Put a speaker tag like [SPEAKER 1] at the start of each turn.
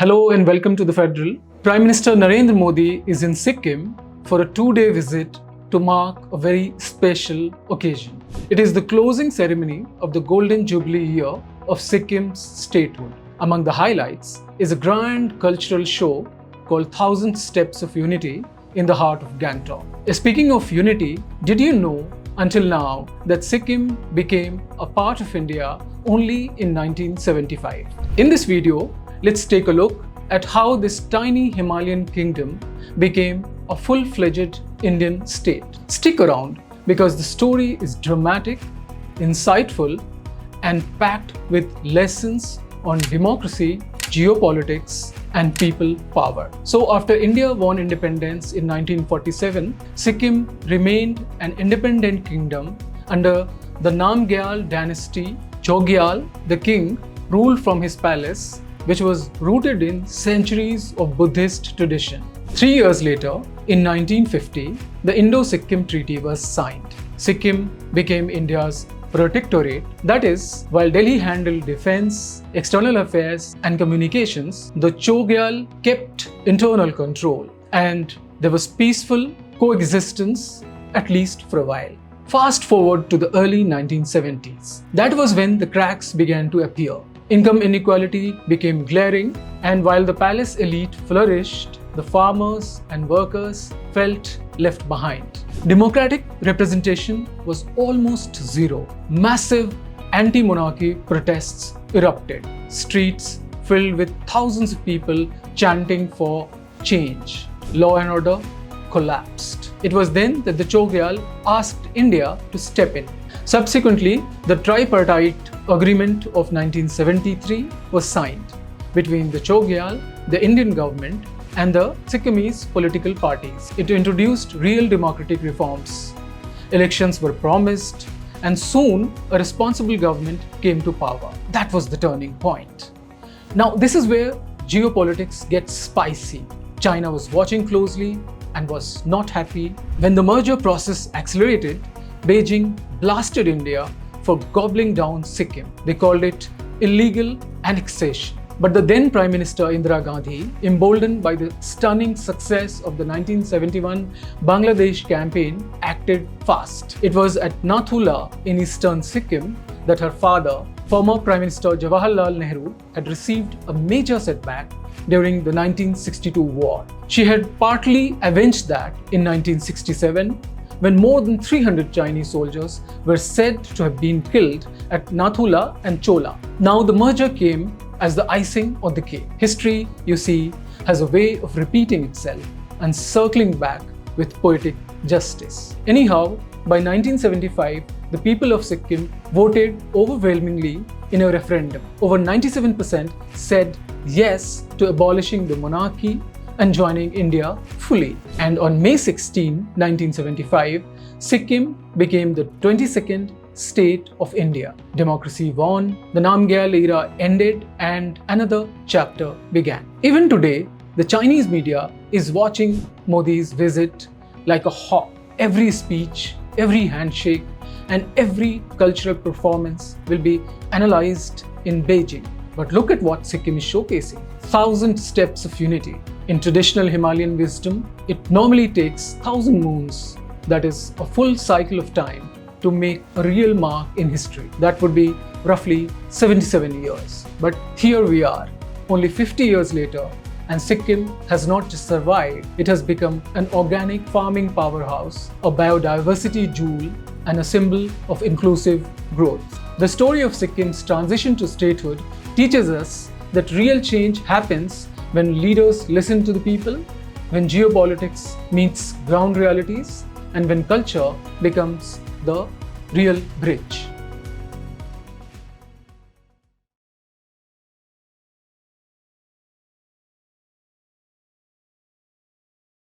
[SPEAKER 1] Hello and welcome to the Federal. Prime Minister Narendra Modi is in Sikkim for a 2-day visit to mark a very special occasion. It is the closing ceremony of the Golden Jubilee year of Sikkim's statehood. Among the highlights is a grand cultural show called 1,000 Steps of Unity in the heart of Gangtok. Speaking of unity, did you know until now that Sikkim became a part of India only in 1975? In this video, let's take a look at how this tiny Himalayan kingdom became a full-fledged Indian state. Stick around because the story is dramatic, insightful, and packed with lessons on democracy, geopolitics, and people power. So after India won independence in 1947, Sikkim remained an independent kingdom under the Namgyal dynasty. Chogyal, the king, ruled from his palace, which was rooted in centuries of Buddhist tradition. 3 years later, in 1950, the Indo-Sikkim Treaty was signed. Sikkim became India's protectorate. That is, while Delhi handled defense, external affairs, and communications, the Chogyal kept internal control, and there was peaceful coexistence, at least for a while. Fast forward to the early 1970s. That was when the cracks began to appear. Income inequality became glaring, and while the palace elite flourished, the farmers and workers felt left behind. Democratic representation was almost zero. Massive anti-monarchy protests erupted. Streets filled with thousands of people chanting for change. Law and order collapsed. It was then that the Chogyal asked India to step in. Subsequently, the tripartite agreement of 1973 was signed between the Chogyal, the Indian government, and the Sikkimese political parties. It introduced real democratic reforms. Elections were promised, and soon a responsible government came to power. That was the turning point. Now, this is where geopolitics gets spicy. China was watching closely and was not happy. When the merger process accelerated, Beijing blasted India for gobbling down Sikkim. They called it illegal annexation. But the then Prime Minister Indira Gandhi, emboldened by the stunning success of the 1971 Bangladesh campaign, acted fast. It was at Nathula in eastern Sikkim that her father, former Prime Minister Jawaharlal Nehru, had received a major setback during the 1962 war. She had partly avenged that in 1967, when more than 300 Chinese soldiers were said to have been killed at Nathula and Chola. Now the merger came as the icing on the cake. History, you see, has a way of repeating itself and circling back with poetic justice. Anyhow, by 1975, the people of Sikkim voted overwhelmingly in a referendum. Over 97% said yes to abolishing the monarchy and joining India fully. And on May 16, 1975, Sikkim became the 22nd state of India. Democracy won, the Namgyal era ended, and another chapter began. Even today, the Chinese media is watching Modi's visit like a hawk. Every speech, every handshake, and every cultural performance will be analyzed in Beijing. But look at what Sikkim is showcasing. 1,000 steps of unity. In traditional Himalayan wisdom, it normally takes 1,000 moons, that is a full cycle of time, to make a real mark in history. That would be roughly 77 years. But here we are, only 50 years later, and Sikkim has not just survived, it has become an organic farming powerhouse, a biodiversity jewel, and a symbol of inclusive growth. The story of Sikkim's transition to statehood teaches us that real change happens when leaders listen to the people, when geopolitics meets ground realities, and when culture becomes the real bridge.